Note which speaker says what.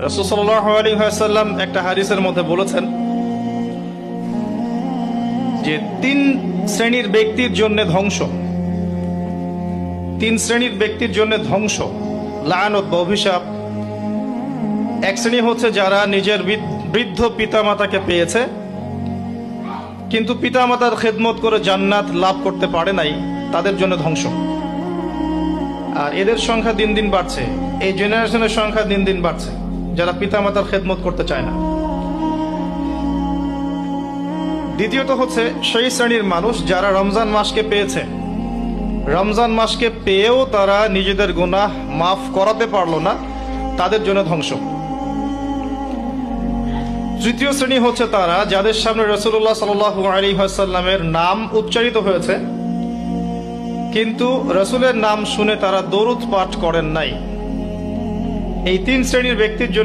Speaker 1: রাসূল সাল্লাল্লাহু আলাইহি ওয়াসাল্লাম একটা হাদিসের মধ্যে বলেছেন যে তিন শ্রেণীর ব্যক্তির জন্য ধ্বংস, তিন শ্রেণীর ব্যক্তির জন্য ধ্বংস, লাআনত বা অভিশাপ। এক শ্রেণী হচ্ছে যারা নিজের বৃদ্ধ পিতামাতাকে পেয়েছে কিন্তু পিতামাতার খেদমত করে জান্নাত লাভ করতে পারে নাই, তাদের জন্য ধ্বংস। আর এদের সংখ্যা দিন দিন বাড়ছে, এই জেনারেশনের সংখ্যা দিন দিন বাড়ছে যারা পিতামাতার খেদমত করতে চায় না। দ্বিতীয়ত হচ্ছে সেই শ্রেণীর মানুষ যারা রমজান মাসকে পেয়েছে, রমজান মাসকে পেয়েও তারা নিজেদের গুনাহ মাফ করাতে পারলো না, তাদের জন্য ধ্বংস। তৃতীয় শ্রেণী হচ্ছে তারা যাদের সামনে রাসূলুল্লাহ সাল্লাল্লাহু আলাইহি ওয়াসাল্লামের নাম উচ্চারিত হয়েছে কিন্তু রাসূলের নাম শুনে তারা দরুদ পাঠ করেন নাই। এই তিন শ্রেণীর ব্যক্তির জন্য